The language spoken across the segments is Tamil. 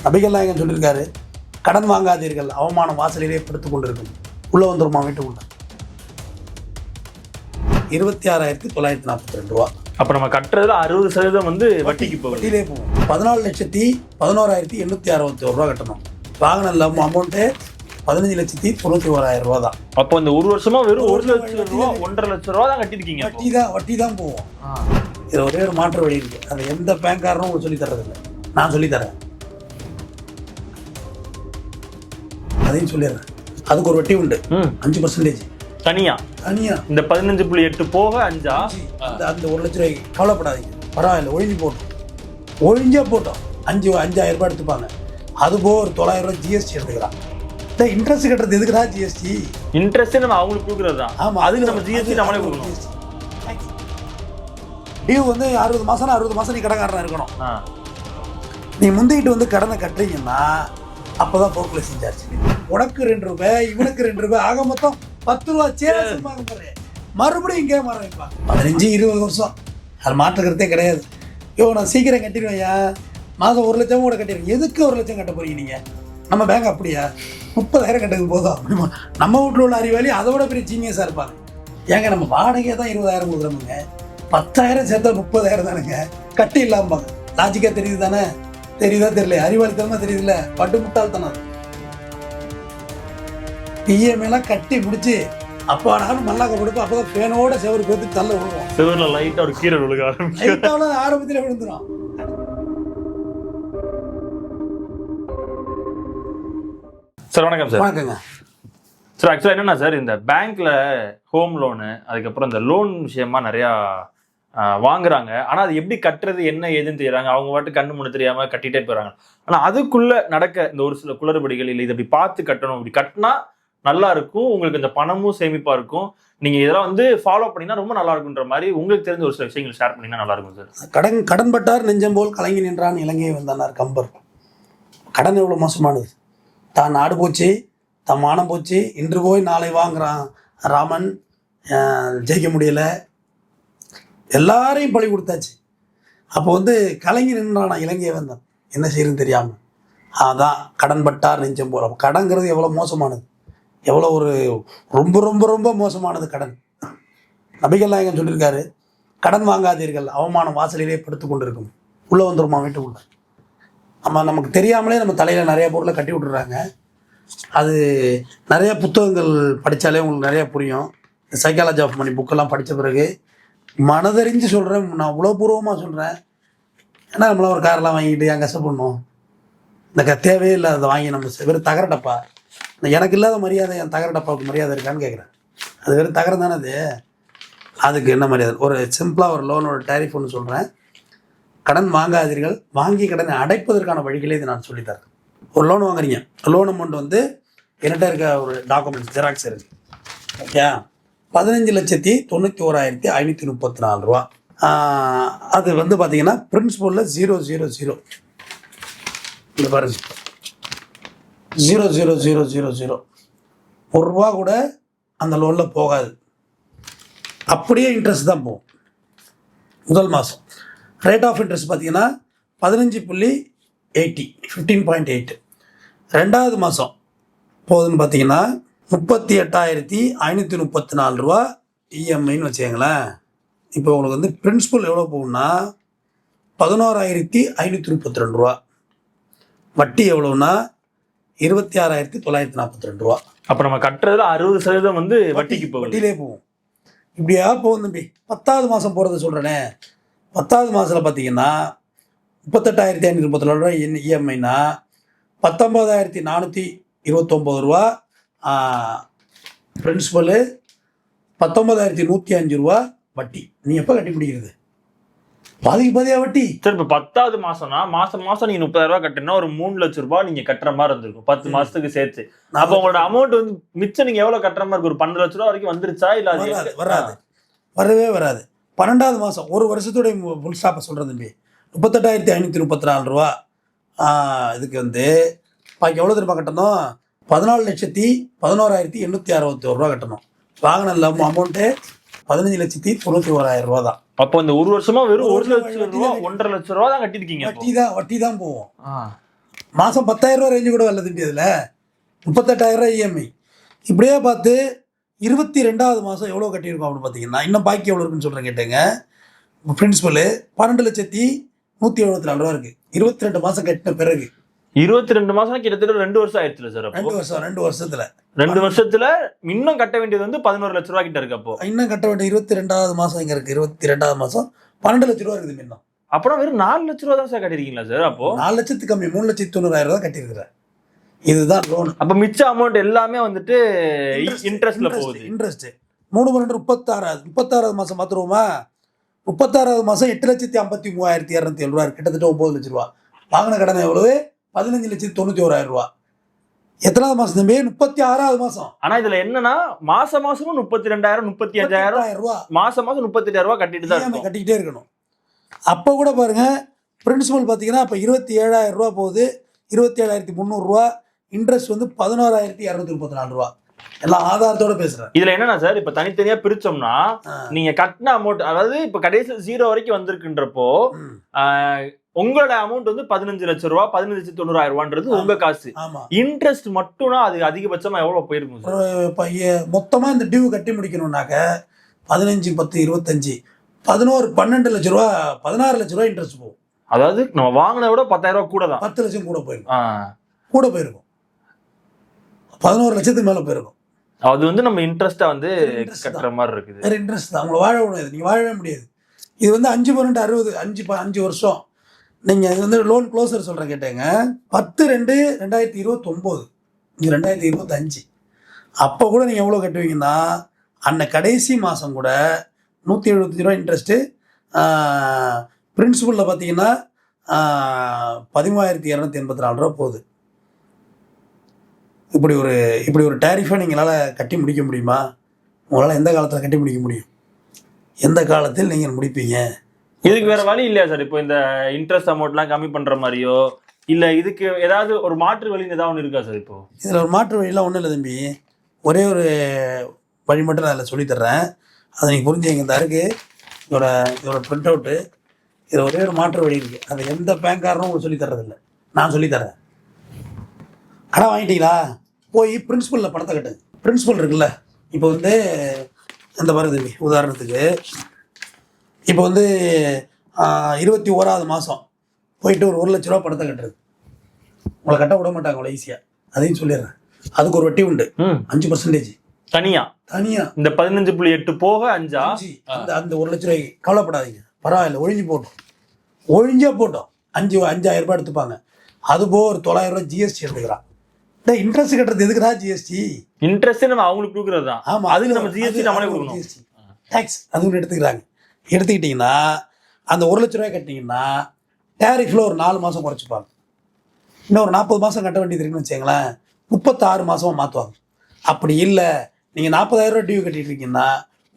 நபிகள் நாயகன் சொல்லியிருக்காரு, கடன் வாங்காதீர்கள், அவமானம் வாசலிலே படுத்துக் கொண்டிருக்கும். உள்ள வந்துருமா வீட்டுக்குள்ள. 26,942 ரூபா. அப்ப நம்ம கட்டுறதுல 60% வந்து வட்டிக்கு போகும். வட்டியிலே போகும். 14,11,861 ரூபா கட்டணும். வாங்கின அமௌண்ட்டு 15,91,000 ரூபா தான். அப்போ இந்த ஒரு வருஷமா வெறும் 1 லட்சம் ரூபா 1.5 லட்சம் ரூபா தான் கட்டிருக்கீங்க. வட்டி தான் போகும். இது ஒரே ஒரு மாற்று வழி இருக்கு. அது எந்த பேங்க்காரனும் உங்களுக்கு சொல்லி தர்றதில்லை, நான் சொல்லித்தரேன். அதையும் சொல்லிடுறேன். அதுக்கு ஒரு வட்டி உண்டு, 5% தனியா. இந்த 15.8 போக 5 அந்த 1 லட்ச ரூபாய்க்கு கவலைப்படாதீங்க, பரவாயில்ல, ஒழிஞ்சா போட்டோம். 5,000 ரூபாய் எடுத்துப்பாங்க. அது போக ஒரு 900 ரூபாய் ஜிஎஸ்டி எடுத்துக்கிறான். இன்ட்ரெஸ்ட் கட்டுறது எதுக்குடா ஜிஎஸ்டி? இன்ட்ரெஸ்ட் நம்ம அவங்களுக்கு கொடுக்குறது தான். ஆமா, அதுக்கு நம்ம ஜிஎஸ்டி நம்மளே கொடுக்கணும். டியூ வந்து 60 மாசம் நீ கடைக்காரனா இருக்கணும். நீ முந்திக்கிட்டு வந்து கடனை கட்டுறீங்கன்னா அப்பதான் போக்குலேஷன் சார்ஜ். உனக்கு 2 ரூபாய், இவனுக்கு 2 ரூபாய், ஆக மொத்தம் 10 ரூபா சேருமாங்க பாரு. மறுபடியும் இங்கே மாற வைப்பாங்க. 15-20 வருஷம் அது மாற்றுக்கிறதே கிடையாது. நான் சீக்கிரம் கட்டிடுவேன்யா, மாதம் 1 லட்சம் கூட கட்டிடுவேன். எதுக்கு 1 லட்சம் கட்ட போறீங்க நீங்க? நம்ம பேங்க் அப்படியா 30,000 கட்டுறது போதும் அப்படிமா? நம்ம வீட்டில் உள்ள அறிவாளி அதை விட பெரிய ஜீனியஸாக இருப்பாங்க. ஏங்க நம்ம வாடகையே தான் 20,000 கொடுக்குறோமுங்க, 10,000 சேர்த்தா 30,000 தானுங்க, கட்டி இல்லாமல் லாஜிக்காக தெரியுது தானே? தெரியுதா தெரியல? அறிவாளித்தனமா தெரியுதுல்ல? பட்டு முட்டாள்தானே. இஎம்ஐலாம் கட்டி முடிச்சு அப்பா நானும் மல்லாக்க கொடுப்போம். அப்போதான் ஃபேனோட செவரு பேத்து தள்ள விழுவோம். செவரில் லைட்டாக ஒரு கீரை விழுக ஆரம்பத்தில் விழுந்துடும். சார் வணக்கம் சார். வணக்கங்க சார். ஆக்சுவலாக என்னென்னா சார், இந்த பேங்க்கில் ஹோம் லோனு, அதுக்கப்புறம் இந்த லோன் விஷயமா நிறையா வாங்குறாங்க. ஆனால் அது எப்படி கட்டுறது என்ன ஏதுன்னு தெரியுறாங்க. அவங்க வாட்டு கண்ணு முன்னு தெரியாமல் கட்டிகிட்டே போகிறாங்க. ஆனால் அதுக்குள்ளே நடக்க இந்த ஒரு சில குளறுபடிகள், இல்லை இதை இப்படி பார்த்து கட்டணும், இப்படி கட்டினா நல்லா இருக்கும், உங்களுக்கு இந்த பணமும் சேமிப்பாக இருக்கும், நீங்கள் இதெல்லாம் வந்து ஃபாலோ பண்ணிங்கன்னா ரொம்ப நல்லா இருக்குன்ற மாதிரி உங்களுக்கு தெரிஞ்ச ஒரு சில விஷயங்கள் ஷேர் பண்ணிங்கன்னா நல்லா இருக்கும் சார். கடன் பட்டார் நெஞ்சம் போல் கலங்கி நின்றான் இலங்கையை வந்தானார் கம்பர். கடன் எவ்வளோ மோசமானது. தான் நாடு போச்சு, தன் மானம் போச்சு, இன்று போய் நாளை வாங்குறான் ராமன், ஜெயிக்க முடியலை, எல்லாரையும் பழி கொடுத்தாச்சு. அப்போ வந்து கலங்கி நின்றானா இலங்கையை வந்தான், என்ன செய்யறதுன்னு தெரியாமல். அதான் கடன் பட்டார் நெஞ்சம் போல். கடன்கிறது எவ்வளோ மோசமானது, எவ்வளோ ஒரு ரொம்ப ரொம்ப ரொம்ப மோசமானது கடன். நபிகள் நாயகன் சொல்லியிருக்காரு, கடன் வாங்காதீர்கள், அவமானம் வாசலிலே படுத்துக் கொண்டிருக்கும். உள்ளே வந்துருமா வீட்டுக்குள்ள. நமக்கு தெரியாமலே நம்ம தலையில் நிறைய பொருளை கட்டி விட்டுறாங்க. அது நிறைய புத்தகங்கள் படித்தாலே உங்களுக்கு நிறையா புரியும். சைக்காலஜி ஆஃப் மணி புக்கெல்லாம் படித்த பிறகு மனதறிஞ்சு சொல்கிறேன், நான் உளவுபூர்வமாக சொல்கிறேன். ஏன்னா நம்மளாம் ஒரு காரெல்லாம் வாங்கிட்டு என் கஷ்டப்படணும், இந்த தேவையே இல்லை அதை வாங்கி நம்ம வெறும் தகர டப்பா, எனக்கு இல்லாத மரியாதை என் தகர டப்பாவுக்கு மரியாதை இருக்கான்னு கேட்குறேன். அது வெறும் தகரம் தானே அது, அதுக்கு என்ன மரியாதை? ஒரு சிம்பிளாக ஒரு லோனோட டேரிஃப் ஒன்று சொல்கிறேன். கடன் வாங்காதீர்கள், வாங்கி கடனை அடைப்பதற்கான வழிகளே இது நான் சொல்லித்தரேன். ஒரு லோன் வாங்குறீங்க, லோன் அமௌண்ட் வந்து என்கிட்ட இருக்க ஒரு டாக்குமெண்ட்ஸ் ஜெராக்ஸ் இருக்குது, ஓகே, 15,91,534 ரூபா. அது வந்து பார்த்தீங்கன்னா பிரின்சிபலில் 000 இந்த பாருங்க, 00000 1 ரூபா கூட அந்த லோனில் போகாது. அப்படியே இன்ட்ரெஸ்ட் தான் போகும். முதல் மாதம் ரேட் ஆஃப் இன்ட்ரெஸ்ட் பார்த்தீங்கன்னா 15.80 15.8. ரெண்டாவது மாதம் போகுதுன்னு பார்த்தீங்கன்னா 38,534 ரூபா இஎம்ஐன்னு வச்சுக்கங்களேன். இப்போ உங்களுக்கு வந்து பிரின்சிபல் எவ்வளோ போகும்னா 11,532 ரூபா. வட்டி எவ்வளோன்னா 26,942 ரூபா. அப்போ நம்ம கட்டுறதுல 60% வந்து வட்டிக்கு போகும், வட்டியிலே போகும். இப்படியா போகும் தம்பி. 10வது மாதம் போகிறத சொல்கிறேனே, 10வது மாதத்தில் பார்த்தீங்கன்னா 38,534 ரூபா இஎம்ஐனா 19,429 ரூபா பிரின்சிபலு, 19,105 ரூபா வட்டி. நீ எப்போ கட்டி முடிக்கிறது? பாதிக்கு பாதியாக வட்டி. சார் இப்போ 10வது மாதம்னா மாதம் நீங்கள் 30,000 ரூபா கட்டினா ஒரு 3 லட்சம் ரூபாய் நீங்கள் கட்டுற மாதிரி இருந்திருக்கும் 10 மாதத்துக்கு சேர்த்து. அப்போ உங்களோட அமௌண்ட் வந்து மிச்சம் நீங்கள் எவ்வளோ கட்டுற மாதிரி இருக்கும்? ஒரு 12 லட்ச ரூபா வரைக்கும் வந்துருச்சா? இல்லை அது வராது, வரவே வராது. 12வது மாதம் ஒரு வருஷத்துடைய ஃபுல் ஸ்டாப்பை சொல்கிறேன் தம்பி, 38,534 ரூபா. இதுக்கு வந்து பாக்கி எவ்வளோ திரும்ப கட்டணும்? 14,11,861 ரூபா கட்டணும். வாங்கின அமௌண்ட்டு 15,91,000 ரூபா தான். அப்போ இந்த ஒரு வருஷமா வெறும் 1 லட்சம் ரூபா 1.5 லட்சம் ரூபா தான் கட்டிருக்கீங்க. வட்டி தான் போகும். மாதம் 10,000 ரூபா ரேஞ்சு கூட வரல தம்பி. அதில் 38,000 ரூபா இஎம்ஐ. இப்படியே பார்த்து 22வது மாதம் எவ்வளோ கட்டியிருக்கோம் அப்படின்னு பார்த்தீங்கன்னா, இன்னும் பாக்கி எவ்வளோ இருக்குன்னு சொல்கிறேன் கேட்டுங்க. பிரின்சிபல் 12,174,000 ரூபா இருக்குது. 22 மாதம் கட்டின பிறகு 22 மாசம் கிட்டத்தட்ட 2 வருஷம் ஆயிடுச்சுல சார். 2 வருஷத்துல 2 வருஷத்துல இன்னும் கட்ட வேண்டியது வந்து 11 லட்ச ரூபா கிட்ட இருக்கு. அப்போ இன்னும் கட்ட வேண்டிய 22வது மாதம் இங்கே இருக்குது. 22வது மாதம் 12 லட்ச ரூபா இருக்குது. இன்னும் அப்புறம் வெறும் 4 லட்ச ரூபா தான் சார் கட்டிருக்கீங்களா சார்? அப்போ 4 லட்சத்துக்கு கம்மி 3,90,000 ரூபா கட்டியிருக்கிறேன். இதுதான் லோன். அப்ப மிச்ச அமௌண்ட் எல்லாமே வந்துட்டு இன்ட்ரெஸ்ட்ல போகுது. இன்ட்ரெஸ்ட் 36வது மாதம் மாத்திருவோமா? 36வது மாதம் 8,53,207 ரூபா, கிட்டத்தட்ட 9 லட்ச ரூபா. வாங்கின கடன் எவ்வளவு? 15,91,000 ரூபா. எத்தனாவது மாதம் தம்பி? 36வது மாதம். ஆனா இதுல என்னன்னா மாசமும் 32,000 35,000 ரூபா, மாசம் 38,000 ரூபா கட்டிட்டு தான் கட்டிக்கிட்டே இருக்கணும். அப்போ கூட பாருங்க, பிரின்சிபல் பார்த்தீங்கன்னா இப்போ 27,000 ரூபா போகுது. 27,300 ரூபா. இன்ட்ரெஸ்ட் வந்து 11,234 ரூபா. எல்லாம் ஆதாரத்தோட பேசுறேன். இதுல என்னன்னா சார், இப்ப தனித்தனியா பிரிச்சோம்னா நீங்க கட்டின அமௌண்ட், அதாவது இப்ப கடைசி 0 வரைக்கும் வந்திருக்குன்றப்போ உங்களோட அமௌண்ட் வந்து 15 லட்சம் ரூபா, 15,90,000 ரூபான்றது உங்க காசு. இன்ட்ரெஸ்ட் மட்டும்னா அது அதிகபட்சமா எவ்வளவு போயிருக்கும் சார்? மொத்தமா இந்த டியூ கட்டி முடிக்கணும்னாக்க 15, 10, 25, 11, 12 லட்சம் ரூபா, 16 லட்சம் ரூபா இன்ட்ரெஸ்ட் போகும். அதாவது நம்ம வாங்கின விட 10,000 ரூபாய் கூட தான். 10 லட்சம் கூட போயிருக்கும். 11 லட்சத்துக்கு மேல போயிருக்கும். அது வந்து நம்ம இன்ட்ரெஸ்டா வந்து கட்டுற மாதிரி இருக்குது. வேற இன்ட்ரெஸ்ட் தான். உங்களை வாழ முடியாது, நீங்க வாழவே முடியாது. இது வந்து 5 12 60 5 வருஷம். நீங்க இது வந்து லோன் க்ளோசர் சொல்றேன் கேட்டேங்க. 10/2/2029, நீங்க 2025. அப்போ கூட நீங்க எவ்வளவு கட்டுவீங்கன்னா, அன்ன கடைசி மாசம் கூட 175 ரூபா இன்ட்ரெஸ்ட். பிரின்சிபல்ல பார்த்தீங்கன்னா 13,284 ரூபா போகுது. இப்படி ஒரு டேரிஃபை நீங்களால் கட்டி முடிக்க முடியுமா? உங்களால் எந்த காலத்தில் கட்டி முடிக்க முடியும்? எந்த காலத்தில் நீங்கள் முடிப்பீங்க? இதுக்கு வேற வழி இல்லையா சார்? இப்போ இந்த இன்ட்ரெஸ்ட் அமௌண்ட்லாம் கம்மி பண்ற மாதிரியோ இல்லை இதுக்கு ஏதாவது ஒரு மாற்று வழி ஏதாவது ஒன்று இருக்கா சார்? இப்போ இதில் ஒரு மாற்று வழியெல்லாம் ஒன்றும் இல்லை தம்பி. ஒரே ஒரு வழி மட்டும் நான் அதில் சொல்லித்தர்றேன். அதை நீங்கள் புரிஞ்சுங்க. இந்த இருக்குது இதோட பிரிண்ட் அவுட்டு. இதில் ஒரே ஒரு மாற்று வழி இருக்குது. அதை எந்த பேங்க்காரனும் உங்களுக்கு சொல்லித்தர்றதில்லை, நான் சொல்லித்தரேன். கடன் வாங்கிட்டீங்களா? போய் பிரின்சிபலில் பணத்தை கட்டுங்க. பிரின்சிபல் இருக்குல்ல, இப்போ வந்து இந்த மாதிரி தம்பி, உதாரணத்துக்கு இப்போ வந்து 21வது மாதம் போயிட்டு ஒரு 1 லட்ச ரூபா பணத்தை கட்டுறது. உங்களை கட்ட விட மாட்டாங்க அவ்வளோ ஈஸியாக. அதையும் சொல்லிடுறேன். அதுக்கு ஒரு வட்டி உண்டு, 5% தனியா. இந்த 15.8 போக 5 அந்த 1 லட்ச ரூபாய்க்கு கவலைப்படாதீங்க, பரவாயில்ல, ஒழிஞ்சா போட்டோம். 5,000 ரூபாய் எடுத்துப்பாங்க. அது போக ஒரு 900 ரூபாய் ஜிஎஸ்டி எடுத்துக்கிறான். இன்ட்ரெஸ்ட் கட்டுறது எதுக்குடா ஜிஎஸ்டி? இன்ட்ரெஸ்ட் நம்ம அவங்களுக்கு கொடுக்குறது தான். ஆமா, அதுக்கு நம்ம ஜிஎஸ்டி நம்மளே கொடுக்கணும். ஜிஎஸ்டி டாக்ஸ் அது ஒன்று எடுத்துக்கிறாங்க. எடுத்துக்கிட்டிங்கன்னா அந்த 1 லட்ச ரூபாய் கட்டிங்கன்னா டேரிஃபில் ஒரு 4 மாதம் குறைச்சிப்பாங்க. இன்னும் ஒரு 40 மாதம் கட்ட வேண்டியது இருக்குன்னு வச்சுங்களேன், 36 மாதமாக மாற்றுவாங்க. அப்படி இல்லை, நீங்கள் 40,000 ரூபா டியூ கட்டிட்டு இருக்கீங்கன்னா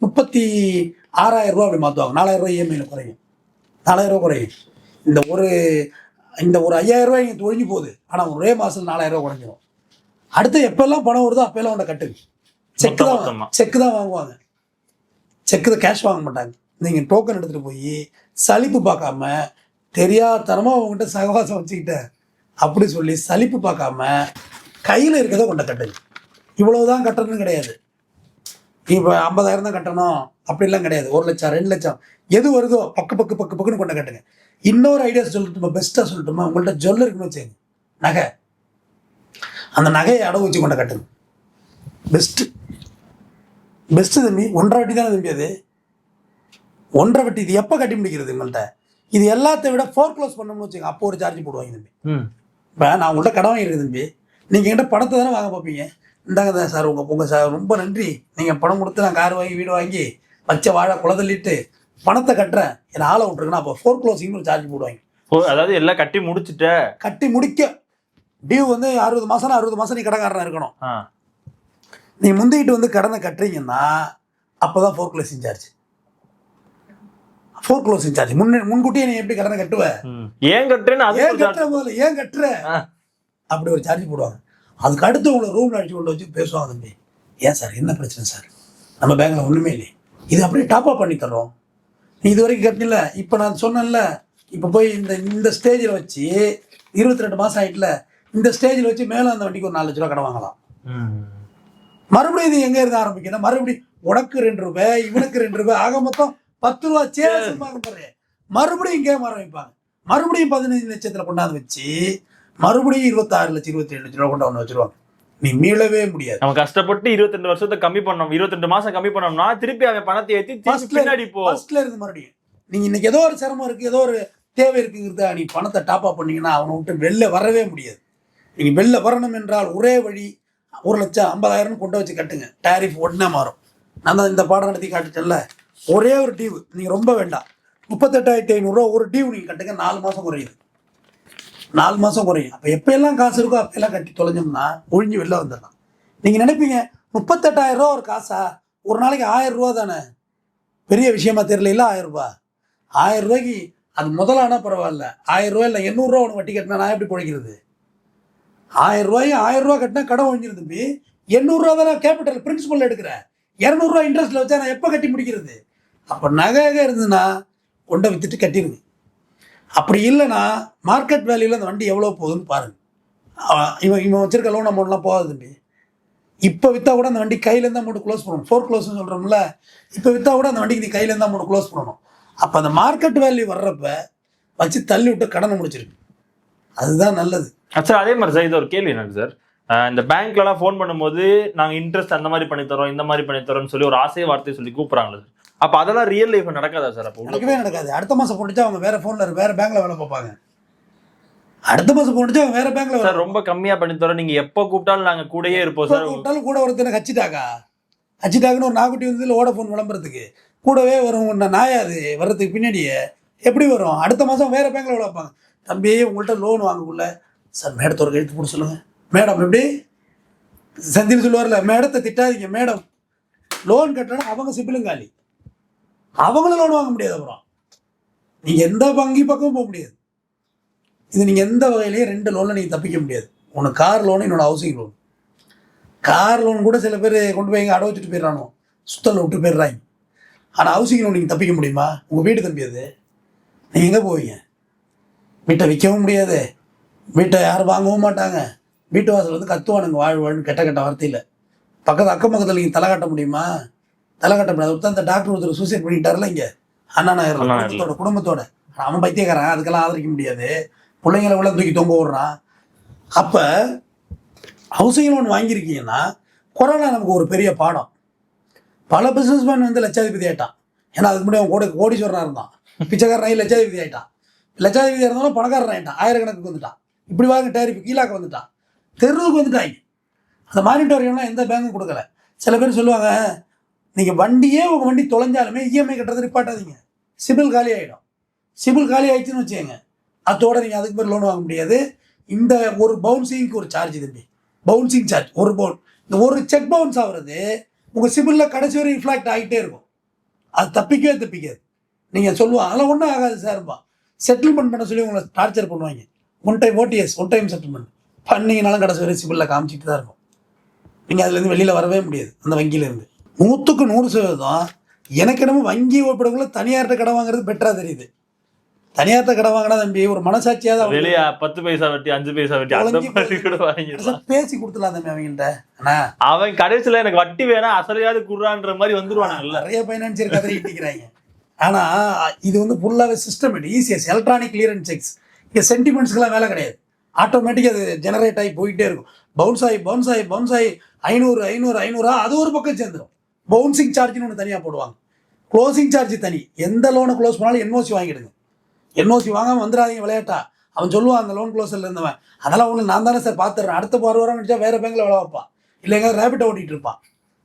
36,000 ரூபா அப்படி மாற்றுவாங்க. 4,000 ரூபாய் இஎம்ஐயில் குறையும். 4,000 ரூபா குறையும். இந்த ஒரு 5,000 ரூபாய் இங்கே தொழிஞ்சு போகுது. ஆனால் ஒரே மாதம் 4,000 ரூபா குறைஞ்சிடும். அடுத்து எப்பெல்லாம் பணம் வருதோ அப்பெல்லாம் உன்னை கட்டுங்க. செக்கு தான் வாங்குவாங்க. கேஷ் வாங்க மாட்டாங்க. நீங்கள் டோக்கன் எடுத்துகிட்டு போய் சலிப்பு பார்க்காம, தெரியாதனமாக அவங்ககிட்ட சகவாசம் வச்சுக்கிட்ட அப்படி சொல்லி சலிப்பு பார்க்காம கையில் இருக்கிறத கொண்ட கட்டுங்க. இவ்வளவுதான் கட்டணும்னு கிடையாது. இப்போ 50,000 தான் கட்டணும் அப்படிலாம் கிடையாது. 1 லட்சம் 2 லட்சம் எது வருதோ பக்குன்னு கொண்ட கட்டுங்க. இன்னொரு ஐடியா சொல்லட்டுமா? பெஸ்ட்டாக சொல்லட்டுமா? உங்கள்கிட்ட ஜுவல்லரி இருக்குன்னு வச்சுங்க, நகை, அந்த நகையை அடவு வச்சு கொண்ட கட்டுங்க. பெஸ்ட்டு தம்பி. 1.5 வட்டி தானே தம்பி அது? 1.5 வட்டி. இது எப்போ கட்டி முடிக்கிறது உங்கள்கிட்ட? இது எல்லாத்தையும் விட ஃபோர்க்ளோஸ் பண்ணணும்னு வச்சுங்க, அப்போ ஒரு சார்ஜ் போடுவாங்க தம்பி. இப்போ நான் உங்கள்கிட்ட கடன் வாங்கியிருக்கேன் தம்பி, நீங்கள் என்கிட்ட பணத்தை தானே வாங்க பார்ப்பீங்க. இந்தாங்க தான் சார் உங்கள் சார் ரொம்ப நன்றி, நீங்கள் பணம் கொடுத்து நான் கார் வாங்கி வீடு வாங்கி வச்ச வாழை குளதள்ளிட்டு பணத்தை கட்டுறேன், என்னை ஆளை விட்டுருக்குன்னா அப்போ ஃபோர்க்ளோசிங்னு ஒரு சார்ஜ் போடுவாங்க. அதாவது எல்லாம் கட்டி முடிக்க டியூ வந்து 60 மாதம்னா 60 மாதம் நீ கடைக்காரனாக இருக்கணும். நீ முந்திக்கிட்டு வந்து கடனை கட்டுறீங்கன்னா அப்போ தான் ஃபோர்க்ளோசிங் சார்ஜ். முன்கூட்டியே நீ எப்படி கடனை கட்டுவ? ஏன் கட்டுற அப்படி ஒரு சார்ஜ் போடுவாங்க. அதுக்கு அடுத்து உங்களை ரூம்ல அடிச்சு கொண்டு வச்சு பேசுவாங்க. தம்பி ஏன் சார், என்ன பிரச்சனை சார்? நம்ம பேங்க்ல ஒண்ணுமே இல்லை, இது அப்படியே டாப்அப் பண்ணி தர்றோம், நீ இது வரைக்கும் கட்டல, இப்போ நான் சொன்னேன்ல, இப்போ போய் இந்த ஸ்டேஜில் வச்சு 22 மாதம் ஆகிட்டுல இந்த ஸ்டேஜில் வச்சு மேலே அந்த வண்டிக்கு ஒரு 4 லட்ச ரூபா கடன் வாங்கலாம். மறுபடியும் இது எங்கே இருந்து ஆரம்பிக்கணும்? மறுபடியும் உனக்கு 2 ரூபாய், இவனுக்கு 2 ரூபாய், ஆக மொத்தம் 10 ரூபா சேருப்பாங்க. மறுபடியும் இங்கே ஆரம்பிப்பாங்க. மறுபடியும் 15 லட்சத்தில் கொண்டாந்து வச்சு மறுபடியும் 26 லட்சம் 27 லட்ச ரூபா கொண்டாந்து வச்சிருவாங்க. நீ மீளவே முடியாது. நம்ம கஷ்டப்பட்டு 22 வருஷத்தை கம்மி பண்ணோம், 22 மாசம் கம்மி பண்ணோம்னா திருப்பி அவன் பணத்தை ஏற்றி பின்னாடி ஃபர்ஸ்ட்ல இருந்து மறுபடியும் நீங்க இன்னைக்கு ஏதோ ஒரு சிரமம் இருக்கு, ஏதோ ஒரு தேவை இருக்குங்கிறத நீ பணத்தை டாப் அப் பண்ணீங்கன்னா அவனை விட்டு வெளில வரவே முடியாது. நீங்க வெளில வரணும் என்றால் ஒரே வழி 1,50,000 கொண்டு வச்சு கட்டுங்க. டேரிஃப் உடனே மாறும். நான் தான் இந்த பாடம் நடத்தி காட்டுச்சேன்ல, ஒரே ஒரு டியூ நீங்க ரொம்ப வேண்டாம், 38,500 ரூபா ஒரு டியூ நீங்க கட்டுங்க. 4 மாசம் குறையுது, 4 மாசம் குறையும். அப்போ எப்பெல்லாம் காசு இருக்கோ அப்பெல்லாம் கட்டி தொலைஞ்சோம்னா ஒழிஞ்சு வெளில வந்துடலாம். நீங்கள் நினைப்பீங்க 38,000 ரூபா ஒரு காசா, ஒரு நாளைக்கு 1000 ரூபா தானே, பெரிய விஷயமா தெரியல. 1000 ரூபா, 1000 ரூபாய்க்கு அது முதலானா பரவாயில்ல, 1000 ரூபா இல்லை 800 ரூபா ஒன்று வட்டி கட்டினா நான் எப்படி பிழைக்கிறது? 1000 ரூபாயும் 1000 ரூபா கட்டினா கடன் ஒழிஞ்சிரு தம்பி. 800 ரூபா தானே கேபிட்டல் பிரின்சிபல் எடுக்கிறேன், 200 ரூபா இன்ட்ரெஸ்ட்ல வச்சா நான் எப்போ கட்டி முடிக்கிறது? அப்போ நகை இருந்ததுன்னா கொண்டை வித்துட்டு கட்டிடுங்க. அப்படி இல்லைன்னா மார்க்கெட் வேல்யூவில் அந்த வண்டி எவ்வளோ போகுதுன்னு பாருங்க. இவன் வச்சிருக்க லோன் அமௌண்ட்லாம் போகாது தம்பி. இப்போ விற்றா கூட அந்த வண்டி கையிலேருந்து அமௌண்ட் க்ளோஸ் பண்ணணும். 4 க்ளோஸ்ன்னு சொல்கிறோம்ல, இப்போ விற்றா கூட அந்த வண்டிக்கு நீ கையிலேருந்து அமௌண்ட் க்ளோஸ் பண்ணணும். அப்போ அந்த மார்க்கெட் வேல்யூ வர்றப்ப வச்சு தள்ளி விட்டு கடனை முடிச்சிருக்கு, அதுதான் நல்லது. சார் அதே மாதிரி சார் இது ஒரு கேள்வி எனக்கு சார், இந்த பேங்க்லலாம் ஃபோன் பண்ணும்போது நாங்கள் இன்ட்ரெஸ்ட் அந்த மாதிரி பண்ணித்தரோம், இந்த மாதிரி பண்ணித்தரோம்னு சொல்லி ஒரு ஆசை வார்த்தையை சொல்லி கூப்பிட்றாங்களே சார், அப்போ அதெல்லாம் ரியல் லைஃப் நடக்காதா சார்? அப்போ நடக்கவே நடக்காது. அடுத்த மாதம் போட்டுச்சு அவங்க வேற ஃபோனில் வேற பேங்க்ல வேலை பார்ப்பாங்க. அடுத்த மாதம் போட்டுச்சு அவங்க வேற பேங்க்ல சார் ரொம்ப கம்மியாக பண்ணித்தரோம், நீங்கள் எப்போ கூப்பிட்டாலும் நாங்கள் கூடயே இருப்போம் சார். கூப்பிட்டாலும் கூட ஒருத்தனை ஹச்சிட்டாக்குன்னு ஒரு நாக்குட்டி வந்து ஓடஃபோன் விளம்பரத்துக்கு கூடவே வரும். நாயா அது வர்றதுக்கு பின்னாடியே எப்படி வரும்? அடுத்த மாதம் வேற பேங்க்ல வேலை பார்ப்பாங்க. தம்பி உங்கள்கிட்ட லோன் வாங்கக்குள்ள சார் மேடத்தோட கழுத்து போட சொல்லுங்க. மேடம் எப்படி செந்தில் சொல்லுவார்ல, மேடத்தை திட்டாதீங்க மேடம், லோன் கட்டணும் அவங்க சிபிலும் காலி, அவங்களும் லோன் வாங்க முடியாது. அப்புறம் நீங்கள் எந்த வங்கி பக்கமும் போக முடியாது. இது நீங்கள் எந்த வகையிலையும் 2 லோனில் நீங்கள் தப்பிக்க முடியாது. ஒன்று கார் லோனு, இன்னொன்று ஹவுசிங் லோன். கார் லோன் கூட சில பேர் கொண்டு போய் எங்கே அடை வச்சுட்டு போயிடறானோ, சுத்தலில் விட்டு போயிடுறாங்க. ஆனால் ஹவுசிங் லோன் நீங்கள் தப்பிக்க முடியுமா? உங்கள் வீடு தம்பி அது, நீங்கள் எங்கே போவீங்க? வீட்டை விற்கவும் முடியாது, வீட்டை யாரும் வாங்கவும் மாட்டாங்க, வீட்டு வாசல் வந்து கத்துவானுங்க வாழ்வாழ்னு கெட்ட கெட்ட வார்த்தையில். அக்கம் பக்கத்தில் நீங்கள் தலை காட்ட முடியுமா? தலை கட்ட முடியாது. ஒருத்தர் அந்த டாக்டர் ஒருத்தர் சூசைட் பண்ணிட்டார்ல இங்கே அண்ணா நகர் குடும்பத்தோட, அவன் பைத்தியக்காரன், அதுக்கெல்லாம் ஆதரிக்க முடியாது. பிள்ளைங்களை உள்ள தூக்கி தொங்க விடுறான். அப்போ ஹவுசிங் லோன் வாங்கியிருக்கீங்கன்னா கொரோனா நமக்கு ஒரு பெரிய பாடம். பல பிஸ்னஸ்மேன் வந்து லட்சாதிபதி ஆகிட்டான். ஏன்னா அதுக்கு முன்னாடி அவன் கோடீஸ்வரனாக இருந்தான், பிச்சைக்காரனாகி லட்சாதிபதி ஆகிட்டான். லட்சாதிபதி இருந்தாலும் பணக்காரன் ஆகிட்டான், 1000 வந்துட்டான். இப்படி வாங்க டேரிஃப் கீழாக்க வந்துட்டான், தெருவுக்கு வந்துட்டாங்க. அந்த மானிட்டோரியம்லாம் எந்த பேங்கும் கொடுக்கல. சில பேர் சொல்லுவாங்க, நீங்கள் வண்டியே உங்கள் வண்டி தொலைஞ்சாலுமே இஎம்ஐ கட்டுறது நிப்பாட்டாதீங்க, சிபில் காலி ஆகிடும். சிபில் காலி ஆகிடுச்சுன்னு வச்சுக்கோங்க, அதோட நீங்கள் அதுக்கு பேர் லோன் வாங்க முடியாது. இந்த ஒரு பவுன்சிங்க்கு ஒரு சார்ஜ் தம்பி, பவுன்சிங் சார்ஜ் ஒரு பவுன். இந்த ஒரு செக் பவுன்ஸ் ஆகுறது உங்கள் சிபிலில் கடைசி வரை ரிஃப்ளாக்ட் ஆகிட்டே இருக்கும். அது தப்பிக்காது. நீங்கள் சொல்லுவாங்க அதெல்லாம் ஒன்றும் ஆகாது சார்பா, செட்டில்மெண்ட் பண்ண சொல்லி உங்களை டார்ச்சர் பண்ணுவாங்க. ஒன் டைம் செட்டில்மெண்ட் பண்ணிங்கனாலும் கடைசி வரை சிபிலில் காமிச்சிட்டு தான் இருக்கும். நீங்கள் அதுலேருந்து வெளியில் வரவே முடியாது. அந்த வங்கியிலேருந்து 100க்கு 100% எனக்கு என்னமோ வங்கி ஒப்பிடக்குள்ள தனியார்கிட்ட கடன் வாங்குறது பெட்டராக தெரியுது. தனியார்கிட்ட கடன் வாங்கினா தம்பி ஒரு மனசாட்சியாக வெளியே 10 பைசா வட்டி 5 பைசா வட்டி அந்த மாதிரி கூட வாங்கிடலாம், பேசி கொடுத்துலாம் தம்பி அவங்கள்ட்ட. அவன் கடைசியில் எனக்கு வட்டி வேணா அசலையாவது குடுறான்ற மாதிரி வந்துருவாங்க. நிறைய பைனான்சியர் கதறிக்கிறாங்க. ஆனால் இது வந்து ஃபுல்லாகவே சிஸ்டமேட்டிக், ஈஸியஸ் எலக்ட்ரானிக் கிளியரன்ஸ் செக்ஸ். இங்கே சென்டிமெண்ட்ஸ்க்கெல்லாம் வேலை கிடையாது. ஆட்டோமேட்டிக்காக அது ஜெனரேட் ஆகி போயிட்டே இருக்கும். பவுன்ஸ் ஆகி 500 அது ஒரு பக்கம் சேர்ந்துடும். பவுன்சிங் சார்ஜ்னு ஒன்று தனியாக போடுவாங்க, க்ளோசிங் சார்ஜ் தனி. எந்த லோனை க்ளோஸ் பண்ணாலும் என்ஓசி வாங்கிடுங்க. என்ஓசி வாங்காமல் வந்துடாதீங்க விளையாட்டா. அவன் சொல்லுவான் அந்த லோன் க்ளோஸில் இருந்தவன், அதெல்லாம் ஒன்று நான் தானே சார் பார்த்துட்றேன், அடுத்த 6 வாரம் நினச்சா வேறு பேங்கில் வேலை வைப்பான், இல்லை எங்கே ரேபிட்டை ஓட்டிகிட்டு இருப்பான்.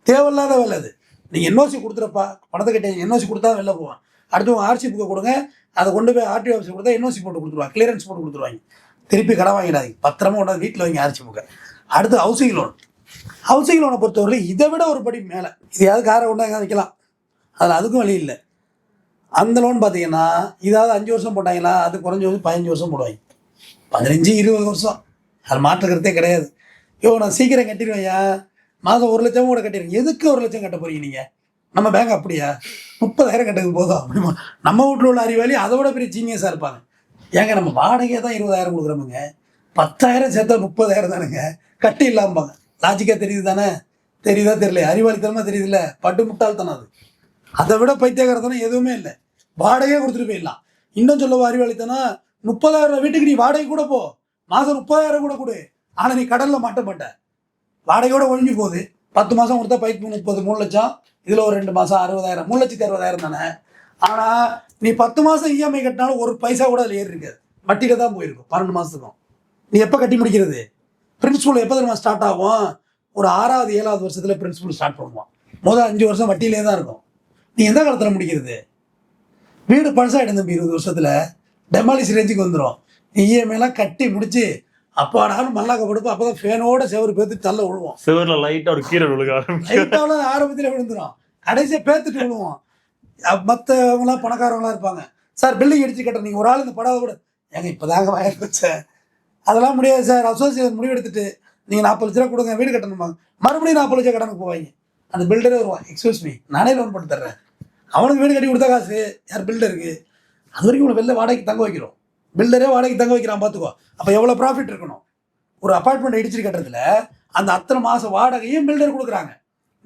தேவையில்லாத வேலை அது. நீங்கள் என்ஓசி கொடுத்துறப்பா, பணத்தை கட்டி என்ஓசி கொடுத்தா வெளில போவான். அடுத்து உங்கள் ஆர்சி புக்கை கொடுங்க, அதை கொண்டு போய் ஆர்டிஓ ஆஃபீஸ் கொடுத்தா என்ஓசி போட்டு கொடுத்துருவாங்க, கிளியரன்ஸ் போட்டு கொடுத்துருவாங்க. திருப்பி கடன் வாங்கிடாதீங்க, பத்திரமா கொண்டாந்து வீட்டில் வாங்கி ஆர்சி புக்கை. அடுத்து ஹவுசிங் லோன். ஹவுசிங் லோனை பொறுத்தவரை இதை விட ஒரு படி மேலே. இதையாவது காரை கொண்டாங்க வைக்கலாம், அதில் அதுக்கும் வழி இல்லை. அந்த லோன் பார்த்தீங்கன்னா இதாவது 5 வருஷம் போட்டாங்களா, அது குறைஞ்ச 15 வருஷம் போடுவாங்க, 15-20 வருஷம். அது மாற்றுக்கிறதே கிடையாது. நான் சீக்கிரம் கட்டிடுவேன்யா, மாதம் 1 லட்சம் கூட கட்டிடுங்க. எதுக்கு 1 லட்சம் கட்ட போறீங்க நீங்கள்? நம்ம பேங்க் அப்படியா 30,000 கட்டுறது போதும் அப்படிமா? நம்ம வீட்டில் உள்ள அறிவாளி அதை விட பெரிய ஜீனியஸாக இருப்பாங்க. ஏங்க நம்ம வாடகையே தான் 20,000 கொடுக்குறோமுங்க, 10,000 சேர்த்தா 30,000 தானுங்க, கட்டி இல்லாமப்பாங்க. லாஜிக்காக தெரியுது தானே? தெரியுதா தெரியல, அறிவாளித்தனமாக தெரியுதுல்ல, பட்டு முட்டாள்தானே அது. அதை விட பைத்தியக்காரத்தனம் எதுவுமே இல்லை. வாடகையே கொடுத்துட்டு போயிடலாம். இன்னும் சொல்லவோ அறிவாளித்தனம், 30,000 வீட்டுக்கு நீ வாடகை கூட போ, மாதம் 30,000 கூட கொடு, ஆனால் நீ கடலில் மாட்ட மாட்ட. வாடகையோட ஒழிஞ்சு போகுது. 10 மாதம் கொடுத்தா பைக்கு 30, 3 லட்சம், இதில் ஒரு 2 மாதம் 60,000, 3,60,000 தானே. ஆனால் நீ 10 மாதம் இஎம்ஐ கட்டினாலும் ஒரு பைசா கூட அதில் ஏறி இருக்காது, வட்டியில் தான் போயிருக்கும் 12 மாதத்துக்கும். நீ எப்போ கட்டி முடிக்கிறது? பிரின்சிபல் எப்போ தெரியுமா ஸ்டார்ட் ஆகும்? ஒரு 6வது 7வது வருஷத்தில் பிரின்சிபல் ஸ்டார்ட் பண்ணுவான். முதல் 5 வருஷம் வட்டியிலே தான் இருக்கும். நீ எந்த காலத்தில் முடிக்கிறது? வீடு பழசாகிடும் தம்பி, 20 வருஷத்தில் டெமாலிஷ் ரேஞ்சுக்கு வந்துடும். நீ இஎம்ஐலாம் கட்டி முடிச்சு அப்பாடாலும் மல்லாக்க படுப்போம். அப்போ தான் ஃபேனோட செவரு பேத்து தள்ள விழுவோம். செவரில் லைட்டாக ஒரு கீரை விழுக லைட்டாக ஆரம்பத்தில் விழுந்துடும், கடைசியாக பேத்துட்டு விழுவோம். மற்றவங்களாம் பணக்காரவங்களாம் இருப்பாங்க, சார் பில்டிங் அடிச்சு கட்டுற, நீங்கள் ஒரு ஆள் இந்த படாத கூட ஏங்க இப்போ தாங்க வாங்கிருச்சேன், அதெல்லாம் முடியாது சார், அசோசியேஷன் முடிவு எடுத்துட்டு நீங்கள் 40 லட்ச ரூபா கொடுங்க வீடு கட்டணுமாங்க, மறுபடியும் 40 லட்சம் கடனுக்கு போவாங்க. அந்த பில்டரே வருவான், எக்ஸ்கியூஸ் மீ நானே லோன் போட்டு தர்றேன், அவனுக்கு வீடு கட்டி கொடுத்தா காசு யார் பில்டருக்கு? அது வரைக்கும் உங்களை வெளில வாடகைக்கு தங்க வைக்கிறோம், பில்டரே வாடகைக்கு தங்க வைக்கிறான் பார்த்துக்கோ. அப்போ எவ்வளோ ப்ராஃபிட் இருக்கணும்? ஒரு அப்பார்ட்மெண்ட் இடிச்சிட்டு கட்டுறதுல அந்த அத்தனை மாதம் வாடகையும் பில்டர் கொடுக்குறாங்க.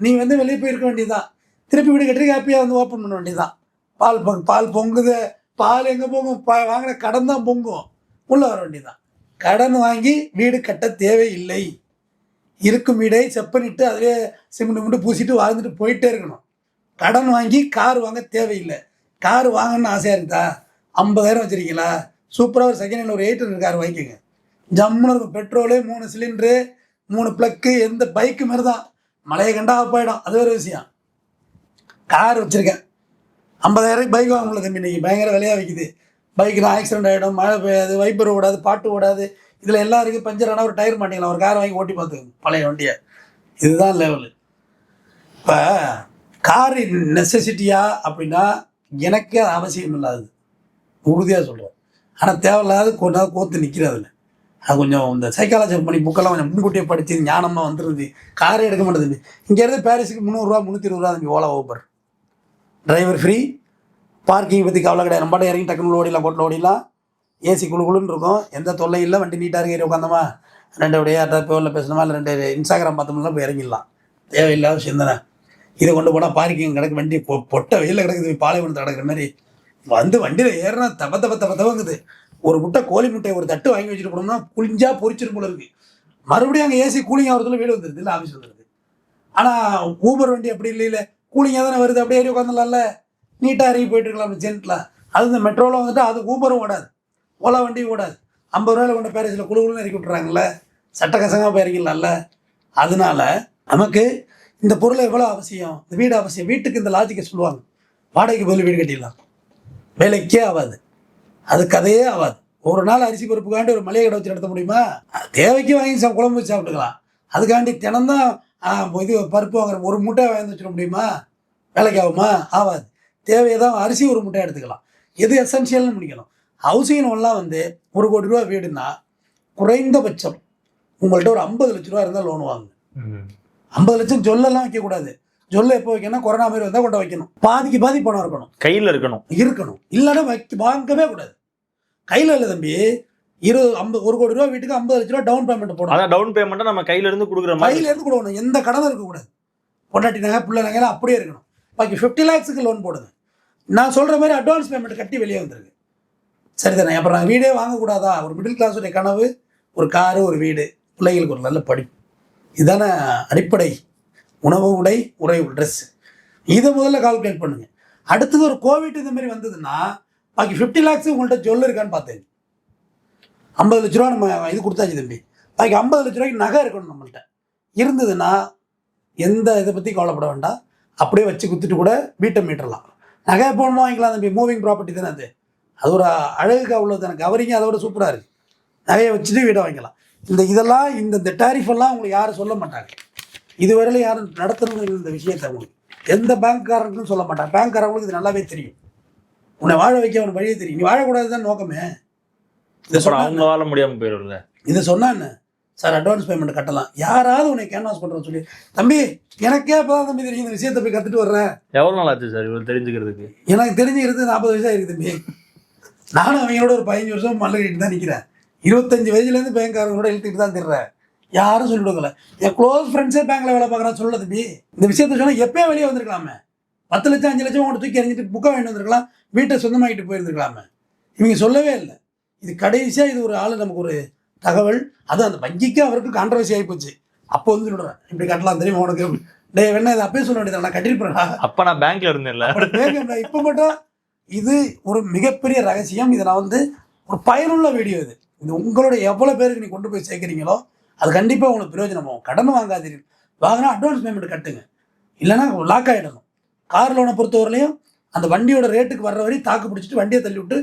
நீ வந்து வெளியே போயிருக்க வேண்டியதுதான், திருப்பி வீடு கட்டி ஹாப்பியாக வந்து ஓப்பன் பண்ண வேண்டியதுதான். பால் பொங்குது, பால் எங்கே போகும்? வாங்கின கடன் தான் பொங்கும், உள்ளே வர வேண்டியதுதான். கடன் வாங்கி வீடு கட்ட தேவையில்லை. இருக்கும் வீடை செப்பனிட்டு அதிலே சிமெண்ட் பூசிட்டு வாழ்ந்துட்டு போயிட்டே இருக்கணும். கடன் வாங்கி கார் வாங்க தேவையில்லை. கார் வாங்கணும்னு ஆசையாக இருக்குதா? 50,000 வச்சுருக்கீங்களா? சூப்பராக ஒரு செகண்ட் ஹேண்ட் ஒரு 800 கார் வாங்கிக்கோங்க, ஜம்முன்னு இருக்கும். பெட்ரோலு 3 சிலிண்டரு 3 ப்ளக்கு, எந்த பைக்கு மாதிரி தான், மழையை கண்டா ஆஃப் ஆகிடும், அது ஒரு விஷயம். கார் வச்சுருக்கேன், 50,000 பைக் வாங்க முடியல தம்பி, இன்றைக்கி பயங்கர விலையாக வைக்குது. பைக்கெலாம் ஆக்சிடென்ட் ஆகிடும், மழை பெய்யாது, வைப்பர் ஓடாது, பாட்டு ஓடாது, இதில் எல்லாம் இருக்குது. பஞ்சர் ஆனால் ஒரு டயர் மாட்டிக்கலாம், ஒரு கார் வாங்கி ஓட்டி பார்த்துக்கோங்க பழைய வண்டியை. இதுதான் லெவலு. இப்போ கார் நெசசிட்டியா அப்படின்னா எனக்கு அது அவசியம் இல்லாது, உறுதியாக சொல்கிறேன். ஆனால் தேவையில்லாத கொஞ்சம் கோத்து நிற்கிறதில்ல. அது கொஞ்சம் இந்த சைக்காலஜி பண்ணி புக்கெல்லாம் கொஞ்சம் முன்கூட்டியே படித்து ஞானமாக வந்துருது. காரே எடுக்க மாட்டேது. இங்கேருந்து பாரிஸுக்கு 300 ரூபா 320 ரூபா தம்பி Ola Uber, driver free, parking பற்றி கவலை கிடையாது. நம்ம இறங்கி டக்குனு ஓடிடலாம், கோட்டில் ஓடிடலாம், ஏசி குழுன்னு இருக்கும், எந்த தொல்லையும் இல்லை. வண்டி நீட்டாக இறங்கி உட்காந்தோமா, 2 அப்படியே பேரில் பேசணுமா, இல்லை 2 இன்ஸ்டாகிராம் பார்த்தோம்னா போய் இறங்கிடலாம். தேவையில்லாத விஷயம் தானே. இதை கொண்டு போனால் பார்க்கிங் கிடக்கு, வண்டி பொட்டை வெயிலில் கிடக்குது, பாலைவனத்தை கிடக்குற மாதிரி வந்து வண்டியில் ஏறினா தவங்குது. ஒரு முட்டை கோழி முட்டையை ஒரு தட்டு வாங்கி வச்சுட்டு போனோம்னா குளிஞ்சா பொரிச்சிடும் போல இருக்குது. மறுபடியும் அங்கே ஏசி கூலிங் ஆகிறதுல வீடு வந்துடுது, இல்லை ஆஃபீஸ் வந்துடுது. ஆனால் ஊபர் வண்டி அப்படி இல்லை, கூலிங்காக தானே வருது, அப்படியே ஏறி உட்காந்துலாம்ல, நீட்டாக இறங்கி போயிட்டு இருக்கலாம் ஜென்ட்டில். அது இந்த மெட்ரோவில் வந்துட்டு அது ஊபரும் ஓடாது, ஓலா வண்டியும் ஓடாது. 50 ரூபாயில் கொண்ட பேரிஸில் குழுன்னு இறக்கி விட்டுறாங்கல்ல, சட்ட கசங்காக போய் இறங்கிடலாம்ல. அதனால நமக்கு இந்த பொருளை எவ்வளோ அவசியம், இந்த வீடு அவசியம். வீட்டுக்கு இந்த லாஜிக்கை சொல்லுவாங்க, வாடகைக்கு பதில் வீடு கட்டிடலாம், வேலைக்கே ஆகாது, அது கதையே ஆகாது. ஒரு நாள் அரிசி பருப்புக்காண்டி ஒரு மளிகை கடை வச்சு நடத்த முடியுமா? தேவைக்கு வாங்கி குழம்பு வச்சு சாப்பிட்டுக்கலாம். அதுக்காண்டி தினம்தான் இது பருப்பு வாங்குற ஒரு மூட்டை வாங்கி வச்சிட முடியுமா? வேலைக்கு ஆகுமா? ஆகாது. தேவையை தான் அரிசி ஒரு மூட்டை எடுத்துக்கலாம். எது எசென்ஷியல்னு முடிக்கணும். ஹவுசிங் லோன்லாம் வந்து 1 கோடி ரூபா வீடுன்னா குறைந்தபட்சம் உங்கள்கிட்ட ஒரு 50 லட்ச ரூபா இருந்தால் லோன் வாங்க. 50 லட்சம் ஜொல்லெல்லாம் வைக்கக்கூடாது. ஜொல்ல எப்போ வைக்கணும்? கொரோனா மாதிரி வந்தால் கொண்ட வைக்கணும். பாதிக்கு பாதி பணம் இருக்கணும், கையில் இருக்கணும். இல்லைன்னா வாங்கவே கூடாது. கையில் இல்லை தம்பி. 1 கோடி ரூபா வீட்டுக்கு 50 லட்ச ரூபா டவுன் பேமெண்ட் போடணும். அதான் டவுன் பேமெண்ட்டை நம்ம கையிலேருந்து கொடுக்குற மாதிரி, கையிலேருந்து கொடுக்கணும். எந்த கடனும் இருக்கக்கூடாது. பொண்டாட்டி நகை பிள்ளை நகைலாம் அப்படியே இருக்கணும். பாக்கி 50 lakhs லோன் போடுங்க. நான் சொல்கிற மாதிரி அட்வான்ஸ் பேமெண்ட் கட்டி வெளியே வந்துருக்கு, சரிதானே? அப்புறம் நான் வீடே வாங்கக்கூடாதா? ஒரு மிடில் கிளாஸுடைய கனவு ஒரு காரு, ஒரு வீடு, பிள்ளைகளுக்கு ஒரு நல்ல படிப்பு, இதுதானே அடிப்படை. உணவு, உடை, உரை, ட்ரெஸ்ஸு, இதை முதல்ல கால்குலேட் பண்ணுங்க. அடுத்தது ஒரு கோவிட் இந்த மாதிரி வந்ததுன்னா பாக்கி 50 lakhs உங்கள்கிட்ட ஜொல் இருக்கான்னு பார்த்தேன். 50 லட்ச ரூபா நம்ம இது கொடுத்தாச்சு தம்பி, பாக்கி 50 லட்ச ரூபாய்க்கு நகை இருக்கணும் நம்மள்கிட்ட. இருந்ததுன்னா எந்த இதை பற்றி கவலைப்பட வேண்டாம், அப்படியே வச்சு குத்துட்டு கூட வீட்டை மீட்டரலாம். நகை போகணுமா வாங்கிக்கலாம் தம்பி, மூவிங் ப்ராப்பர்ட்டி தானே அது. அது ஒரு அழகுக்கு அவ்வளோ தானே, கவரிங்க அதோட சூப்பராக இருக்குது. நகையை வச்சுட்டு வீடை வாங்கிக்கலாம். இதெல்லாம் இந்த டேரிஃபெல்லாம் உங்களுக்கு யாரும் சொல்ல மாட்டாங்க. இதுவரையிலும் யாரும் நடத்தணும் இந்த விஷயத்தை உங்களுக்கு எந்த பேங்க்காரங்களும் சொல்ல மாட்டாங்க. பேங்க்காரங்களுக்கு இது நல்லாவே தெரியும். உன்னை வாழ வைக்க அவனுக்கு வழியே தெரியும். நீ வாழக்கூடாது தான் நோக்கமே. இதை சொன்ன அவங்க வாழ முடியாமல் போயிடும்ல. இதை சொன்னா என்ன சார், அட்வான்ஸ் பேமெண்ட் கட்டலாம். யாராவது உன்னை கேன்வாஸ் பண்ணுறோன்னு சொல்லி, தம்பி எனக்கே அப்போதான் தம்பி தெரியும், இந்த விஷயத்தை போய் கற்றுட்டு வர்றேன். எவ்வளோ நாள் ஆச்சு சார் இவ்வளோ தெரிஞ்சுக்கிறதுக்கு? எனக்கு தெரிஞ்சுக்கிறது 40 வயசாக இருக்குது தம்பி. நானும் அவங்களோட ஒரு 15 வருஷம் மல்லிகிட்டு தான் நிற்கிறேன். 25 வயசுலேருந்து பேங்க்காரங்களோட இழுத்துக்கிட்டு தான் திடுறேன். யாரும் சொல்லிக் கொடுக்கல. என் க்ளோஸ் ஃப்ரெண்ட்ஸே பேங்க்கில் வேலை பார்க்குறான்னு சொல்ல தம்பி. இந்த விஷயத்த சொன்னால் எப்போயே வெளியே வந்திருக்கலாமே. 10 லட்சம் 5 லட்சம் உங்கள்கிட்ட தூக்கி எறிஞ்சிட்டு புக்கை வாங்கிட்டு வந்திருக்கலாம், வீட்டை சொந்தமாகிட்டு போயிருந்துருக்கலாமே. இவங்க சொல்லவே இல்லை. இது கடைசியாக இது ஒரு ஆள் நமக்கு ஒரு தகவல், அது அந்த வங்கிக்கு அவருக்கு கான்ட்ரவர்சி ஆகி போச்சு. அப்போ வந்து சொல்கிறேன், இப்படி கட்டலாம் தெரியுமா உனக்கு, டே வேணா இதை அப்பயே சொல்ல வேண்டியது, நான் கட்டிருப்பேன்டா. அப்போ நான் பேங்க்ல இருந்தேன்ல. இப்போ மட்டும் இது ஒரு மிகப்பெரிய ரகசியம். இதை நான் வந்து ஒரு பயனுள்ள வீடியோ இது. இது உங்களோட எவ்வளோ பேருக்கு நீ கொண்டு போய் சேர்க்குறீங்களோ அது கண்டிப்பாக உங்களுக்கு பிரயோஜனமாகும். கடன் வாங்காதீர்கள். வாங்கினா அட்வான்ஸ் பேமெண்ட் கட்டுங்க, இல்லைன்னா லாக் ஆகிடணும். கார் லோனை பொறுத்தவரையிலையும் அந்த வண்டியோட ரேட்டுக்கு வர்ற வரையும் தாக்கு பிடிச்சிட்டு வண்டியை தள்ளி விட்டு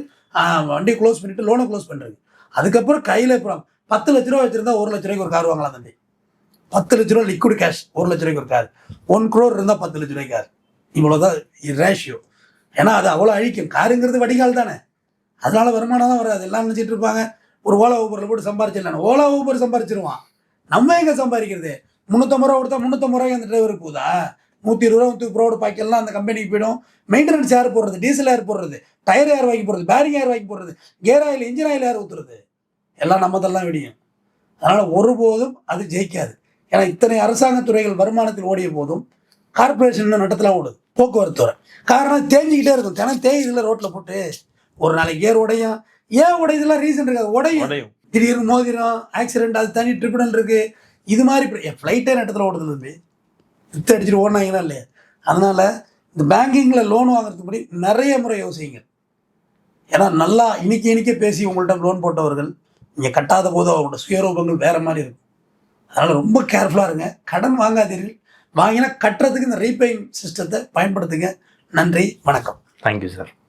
வண்டியை க்ளோஸ் பண்ணிவிட்டு லோனை க்ளோஸ் பண்ணுறது. அதுக்கப்புறம் கையில் இப்போ 10 லட்ச ரூபா வச்சுருந்தா 1 லட்ச ரூபாய்க்கு ஒரு கார் வாங்கலாம் தம்பி. 10 லட்ச ரூபா லிக்விட் கேஷ் 1 லட்ச ரூபாய்க்கு ஒரு கார். 1 crore இருந்தால் 10 லட்ச ரூபாய்க்கு கார். இவ்வளோதான் ரேஷியோ. ஏன்னா அது அவ்வளோ அழிக்கும். காருங்கிறது வடிகால் தானே, அதனால வருமானம் தான் வராது. எல்லாம் நினச்சிட்டு இருப்பாங்க ஒரு ஓலா ஊபரில் போட்டு சம்பாரிச்சிடலாம். ஓலா ஊபர் சம்பாரிச்சிருவான், நம்ம எங்கே சம்பாதிக்கிறது? 350 ரூபா கொடுத்தா 350 ரூபாய்க்கு அந்த டிரைவருக்கு போதா? 120 ரூபா 130 ரூபாவோட பாக்கெல்லாம் அந்த கம்பெனிக்கு போயிடும். மெயின்டெனன்ஸ் யார் போடுறது? டீசல் யார் போடுறது? டயர் யார் வாங்கி போடுறது? பேரிங் யார் வாங்கி போடுறது? கேர் ஆயில் இன்ஜின் ஆயில் யார் ஊற்றுறது? எல்லாம் நம்ம தல்லாம் விடியும். அதனால் ஒருபோதும் அது ஜெயிக்காது. ஏன்னா இத்தனை அரசாங்க துறைகள் வருமானத்தில் ஓடிய போதும் கார்பரேஷன் நட்டத்தில் ஓடுது போக்குவரத்து துறை. காரணம் தேஞ்சிக்கிட்டே இருக்கும். தினம் தேயுதில்லை ரோட்டில் போட்டு. ஒரு நாளைக்கு ஏர் உடையும். ஏன் உடையதெல்லாம் ரீசன் இருக்காது, உடையும். திடீர்னு மோதிரம், ஆக்சிடென்ட், அது தனி ட்ரிபியூனல் இருக்குது. இது மாதிரி என் ஃப்ளைட்டே நட்டத்தில் ஓடுதுல இருந்து வித்து அடிச்சுட்டு ஓடினாங்கன்னா இல்லையா? அதனால் இந்த பேங்கிங்கில் லோன் வாங்குறதுக்கு முன்னாடி நிறைய முறை யோசிங்க. ஏன்னா நல்லா இனிக்க பேசி உங்கள்கிட்ட லோன் போட்டவர்கள் நீங்கள் கட்டாத போது அவங்களோட சுயரூபங்கள் வேறு மாதிரி இருக்கும். அதனால் ரொம்ப கேர்ஃபுல்லாக இருங்க. கடன் வாங்காதீர்கள். வாங்கினா கட்டுறதுக்கு இந்த ரீபேயிங் சிஸ்டத்தை பயன்படுத்துங்க. நன்றி, வணக்கம். Thank you sir.